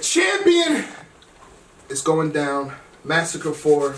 Champion is going down. Massacre 4.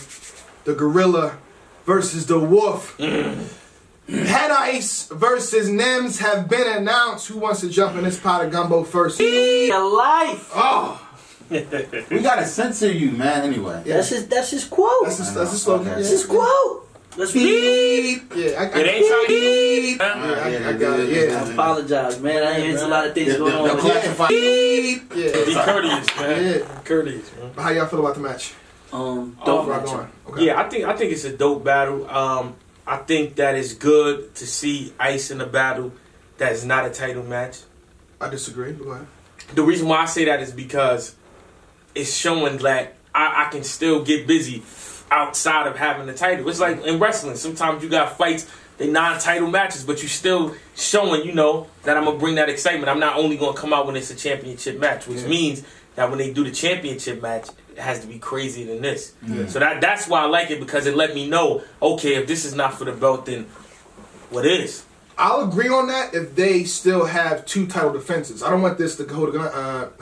The Gorilla versus the Wolf. Head Ice versus Nems have been announced. Who wants to jump in this pot of gumbo first? Life. Oh. We gotta censor you, man. Anyway, Yeah. That's his quote. That's his slogan. Okay. That's his quote. Let's beep. Yeah, It ain't so deep. I got it. Yeah. I apologize, man. I hear a lot of things going on. Yeah. Be courteous, man. Yeah. Courteous, man. How y'all feel about the match? Dope match. Okay. Yeah, I think it's a dope battle. I think that it's good to see Ice in a battle that is not a title match. I disagree. Go ahead. The reason why I say that is because it's showing that I can still get busy outside of having the title. It's like in wrestling. Sometimes you got fights, they non-title matches, but you still showing, you know, that I'm going to bring that excitement. I'm not only going to come out when it's a championship match, which means that when they do the championship match, it has to be crazier than this. Yeah. So that's why I like it, because it let me know, okay, if this is not for the belt, then what is? I'll agree on that if they still have 2 title defenses. I don't want this to go to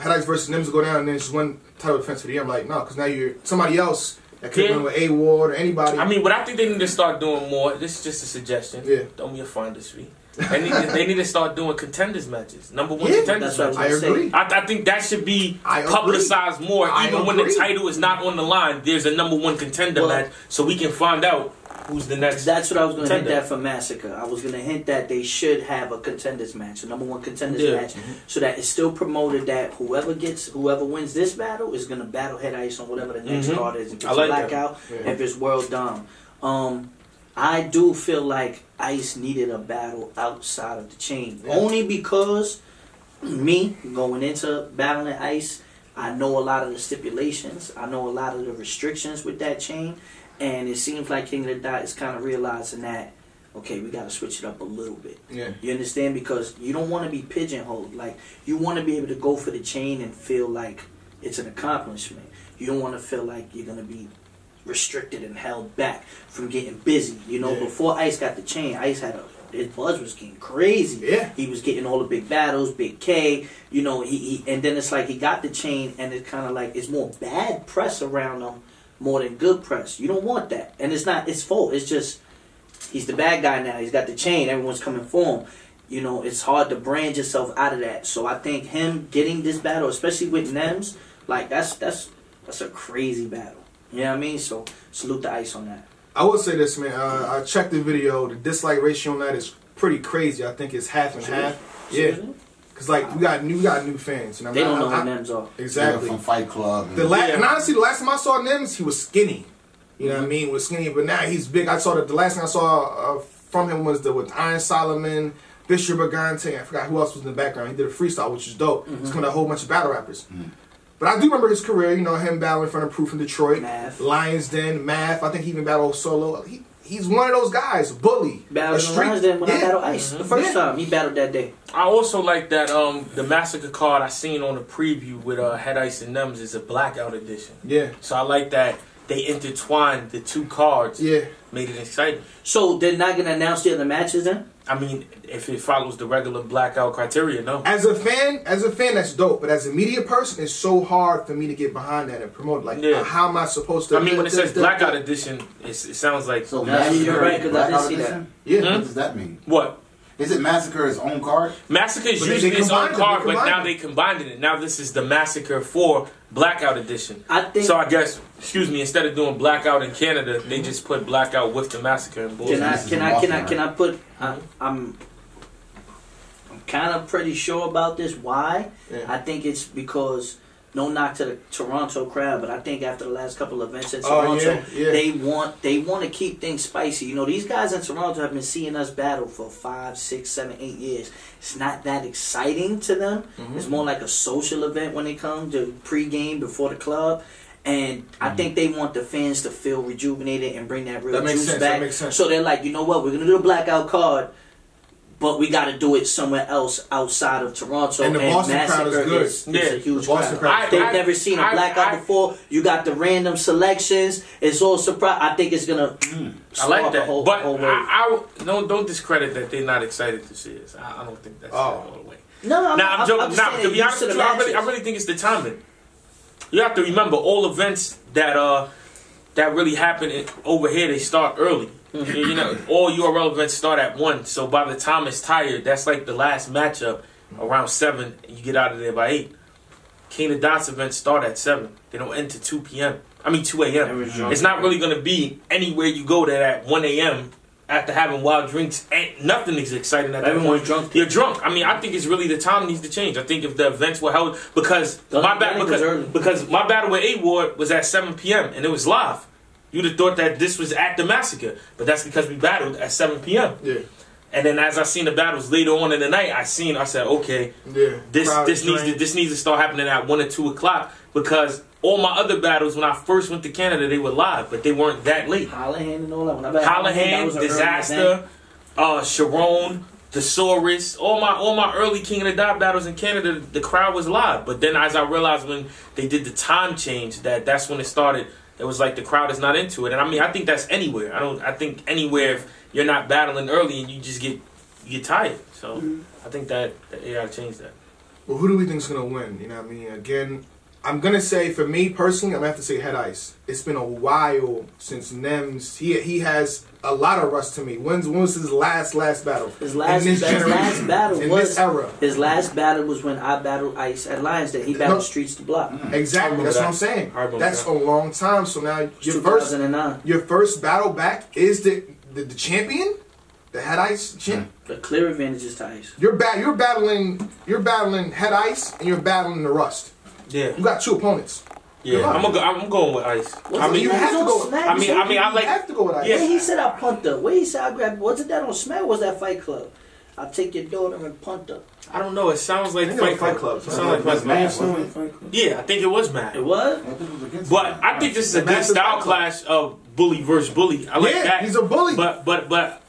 Head Ice versus Nems to go down and then just 1 title defense for the year. I'm like, no, because now you're somebody else that could win with A-Ward or anybody. I mean, what I think they need to start doing more, this is just a suggestion. Yeah. Don't be a finder's fee. They need to start doing contenders matches. Number 1 contenders matches. I agree. I think that should be publicized more. Even when the title is not on the line, there's a number 1 contender match, so we can find out who's the next. That's what I was going to hint at for Massacre. I was going to hint that they should have a contenders match, a number 1 contenders match, so that it's still promoted that whoever wins this battle is going to battle Head Ice on whatever the next card is. If it's Blackout, if it's World Dom. I do feel like Ice needed a battle outside of the chain. Only because me, going into battling Ice, I know a lot of the stipulations. I know a lot of the restrictions with that chain. And it seems like King of the Dot is kind of realizing that, okay, we got to switch it up a little bit. Yeah. You understand? Because you don't want to be pigeonholed. Like, you want to be able to go for the chain and feel like it's an accomplishment. You don't want to feel like you're going to be restricted and held back from getting busy. You know, before Ice got the chain, Ice had his buzz was getting crazy. Yeah. He was getting all the big battles, Big K, you know, and then it's like he got the chain and it's kind of like it's more bad press around him more than good press. You don't want that. And it's not his fault. It's just he's the bad guy now. He's got the chain. Everyone's coming for him. You know, it's hard to brand yourself out of that. So I think him getting this battle, especially with Nems, like that's a crazy battle. You know what I mean? So salute the Ice on that. I will say this, man. I checked the video. The dislike ratio on that is pretty crazy. I think it's half and half. Yeah. Cause like we got new fans. You know, they don't know who Nems are. Exactly. From Fight Club. And honestly, the last time I saw Nems, he was skinny. You know what I mean? Was skinny, but now he's big. I saw the last thing I saw from him was with Iron Solomon, Bishop Brigante. I forgot who else was in the background. He did a freestyle, which is dope. It's coming a whole bunch of battle rappers. But I do remember his career. You know, him battling in front of Proof in Detroit, Lions Den, Math. I think he even battled solo. He's one of those guys, bully. Battled in Lions Den when I battled Ice the first time. He battled that day. I also like that the Massacre card I seen on the preview with Head Ice and Nems is a Blackout edition. Yeah. So I like that they intertwined the 2 cards. Yeah. Made it exciting. So they're not going to announce the other matches then? I mean, if it follows the regular Blackout criteria, no. As a fan, that's dope. But as a media person, it's so hard for me to get behind that and promote. Like, how am I supposed to? I mean, when it says Blackout edition, it sounds like so. You're right, because I didn't see that. Yeah. What does that mean? What? Is it Massacre his own card? Massacre is usually his own card, but now they combined it. Now this is the Massacre 4 Blackout edition. So I guess, excuse me, instead of doing Blackout in Canada, they just put Blackout with the Massacre in Boston. Can I put? I'm kind of pretty sure about this. Why? Yeah. I think it's because. No knock to the Toronto crowd, but I think after the last couple of events in Toronto, they want to keep things spicy. You know, these guys in Toronto have been seeing us battle for 5, 6, 7, 8 years. It's not that exciting to them. It's more like a social event when they come to pregame before the club. And I think they want the fans to feel rejuvenated and bring that real juice back. That makes sense. So they're like, you know what, we're going to do a Blackout card. But we got to do it somewhere else outside of Toronto. And the Boston crowd is good. It's a huge crowd. Crowd. They've never seen a Blackout before. You got the random selections. It's all surprise. I think it's gonna. I like that. Whole I don't discredit that they're not excited to see us. I don't think that's all the way. No, I'm joking. I'm To be honest with you, I matches. really think it's the timing. You have to remember all events that really happen over here. They start early. You know, all URL events start at 1. So by the time it's tired, that's like the last matchup around 7. And you get out of there by 8. King of Dots events start at 7. They don't end to 2 p.m. I mean 2 a.m. It's not really going to be anywhere you go that at 1 a.m. after having wild drinks. And nothing is exciting at that point. Drunk. You're drunk. I mean, I think it's really the time needs to change. I think if the events were held because my battle with A Ward was at 7 p.m. and it was live. You'd have thought that this was at the massacre, but that's because we battled at 7 p.m. Yeah. And then as I seen the battles later on in the night, I said, okay, this needs to start happening at 1 or 2 o'clock because all my other battles when I first went to Canada, they were live, but they weren't that late. Hallahan and all that. Hallahan, Disaster, Sharon, Thesaurus, all my early King of the Dot battles in Canada, the crowd was live. But then as I realized when they did the time change, that's when it started. It was like the crowd is not into it. And I mean, I think that's anywhere. I think anywhere if you're not battling early and you just get tired. So I think that you gotta change that. Well, who do we think is gonna win? You know what I mean? Again, I'm gonna say for me personally, I'm gonna have to say Head Ice. It's been a while since Nems. He has a lot of rust to me. When was his last battle? His last battle in was this era. His last battle was when I battled Ice at Lions Day. He battled Streets to Block. Exactly. That's what I'm saying. That's a long time. So now your first battle back is the champion, the Head Ice champ. The clear advantages to Ice. You're battling Head Ice and you're battling the Rust. Yeah. You got 2 opponents. Yeah, I'm going with Ice. I mean, you have to go. I have to go with Ice. Yeah, he said I punt her. Where he said I grabbed? Wasn't that on Smack? Or was that Fight Club? I'll take your daughter and punt her. I don't know. It sounds like Fight Club. It sounds like Fight Club. Yeah, I think it was Mad. It was? But I think this is a good style clash of bully versus bully. I like that. He's a bully. But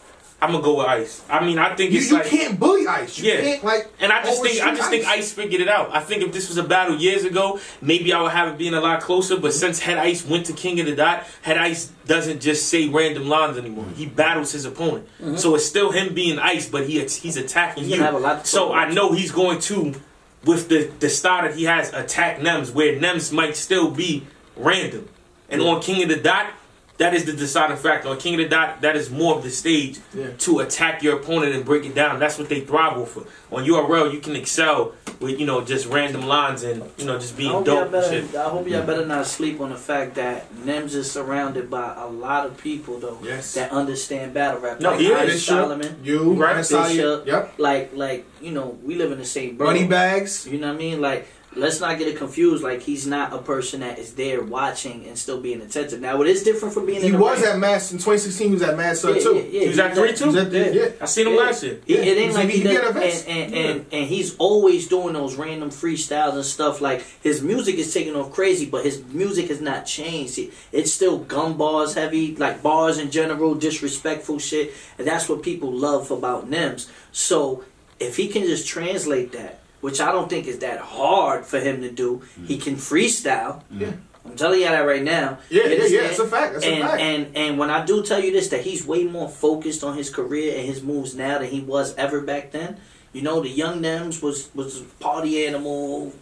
I'm gonna go with Ice. I mean, I think it's you can't bully Ice. You can't and I just think Ice figured it out. I think if this was a battle years ago, maybe I would have it being a lot closer. But since Head Ice went to King of the Dot, Head Ice doesn't just say random lines anymore. He battles his opponent, so it's still him being Ice, but he's attacking you. So I know he's going to, with the style that he has, attack Nems, where Nems might still be random, and on King of the Dot. That is the deciding factor. On King of the Dot, that is more of the stage to attack your opponent and break it down. That's what they thrive off of. On URL, you can excel with, just random lines and, just being dope and shit. I hope y'all better not sleep on the fact that Nems is surrounded by a lot of people, though, that understand battle rap. No, like Solomon. You, right? Bishop. Yep. Like, we live in the same borough. Money bags. You know what I mean? Like, let's not get it confused. Like, he's not a person that is there watching and still being attentive. Now, it is different from being in the ring. At Mass in 2016. He was at Mass too. He was at 3 too. Yeah, I seen him last year. It ain't like he does, and he's always doing those random freestyles and stuff. Like, his music is taking off crazy, but his music has not changed. It's still gun bars heavy, like bars in general, disrespectful shit, and that's what people love about Nems. So if he can just translate that, which I don't think is that hard for him to do. He can freestyle. Yeah. I'm telling you that right now. Yeah, it's a fact. That's a fact. And when I do tell you this, that he's way more focused on his career and his moves now than he was ever back then. The young Nems was a party animal,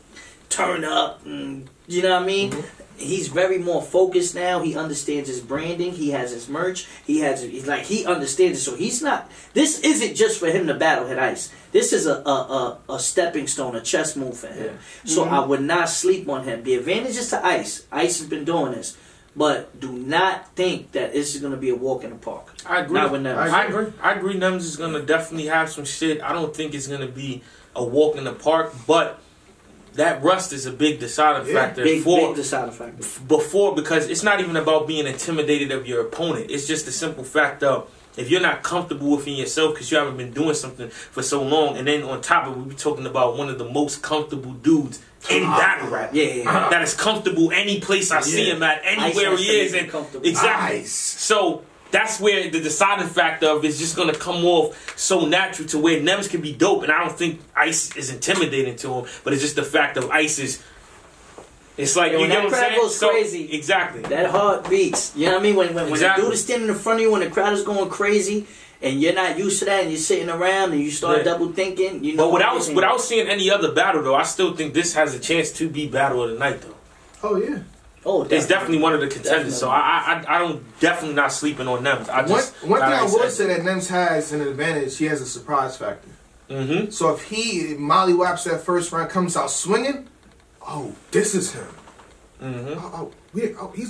turn up, and, you know what I mean? He's very more focused now. He understands his branding. He has his merch. He understands it. So he's not. This isn't just for him to battle Head Ice. This is a stepping stone, a chess move for him. Yeah. So I would not sleep on him. The advantage is to Ice. Ice has been doing this. But do not think that this is going to be a walk in the park. I agree. Not with Nems. I agree. Nems is going to definitely have some shit. I don't think it's going to be a walk in the park, but that rust is a big deciding factor. Big deciding factor. Before, because it's not even about being intimidated of your opponent. It's just the simple fact of if you're not comfortable within yourself because you haven't been doing something for so long, and then on top of it, we're talking about one of the most comfortable dudes in battle rap. That is comfortable any place I see him at, anywhere he is. And exactly. Nice. So that's where the deciding factor of is just going to come off so natural to where Nems can be dope. And I don't think Ice is intimidating to him, but it's just the fact of Ice is. It's like, you know what I'm saying? Goes crazy. Exactly. That heart beats. You know what I mean? When the dude is standing in front of you, when the crowd is going crazy, and you're not used to that, and you're sitting around, and you start double thinking, But without seeing any other battle, though, I still think this has a chance to be battle of the night, though. Oh yeah. Oh, It's definitely one of the contenders. So I don't definitely not sleeping on them. One thing I will say that Nems has an advantage. He has a surprise factor. Mm-hmm. So if he mollywops that first round, comes out swinging, oh, this is him. Mm-hmm.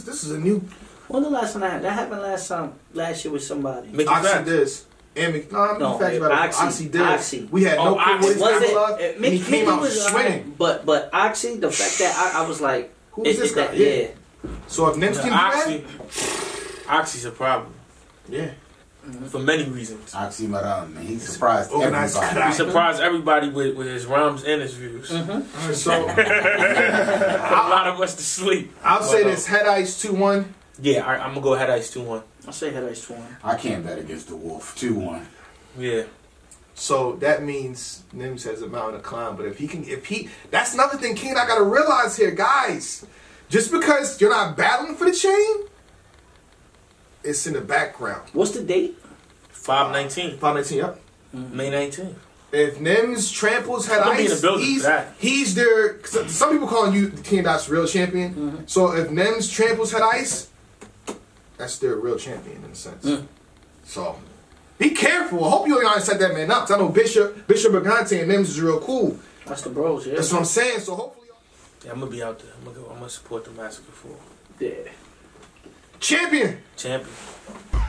This is a new. When the last time that happened? Last year with somebody. Oxy Diz. Oxy Diz. Oxy. We had no clue what he was. And he came out swinging. But Oxy, the fact that I was like, who is this guy? Yeah. So if Nems can do that, Oxy's a problem. Yeah. For many reasons. Oxymoron, man. He surprised everybody. He surprised everybody with his rhymes and his views. Mm-hmm. So a lot of us to sleep. I'll say this: Head Ice 2-1. Yeah, I'm gonna go Head Ice 2-1. I'll say Head Ice 2-1. I can't bet against the Wolf. 2-1. Yeah. So that means Nems has a mountain to climb. But that's another thing, King. I gotta realize here, guys. Just because you're not battling for the chain, it's in the background. What's the date? 5/19. 5/19. Yep. May 19th. If Nems tramples Head Ice, he's their. Some people calling you the King Dot's real champion. Mm-hmm. So if Nems tramples Head Ice, that's their real champion in a sense. Mm. So be careful. I hope you don't set that man up. Cause I know Bishop Brigante and Nems is real cool. That's the bros, yeah. That's what I'm saying. So hopefully. Yeah, I'm gonna be out there. I'm gonna support the Massacre for. Yeah. Champion.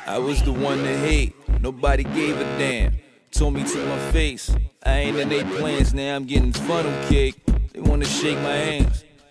I was the one to hate. Nobody gave a damn. Told me to my face. I ain't in their plans. Now I'm getting funnel cake. They wanna shake my hands.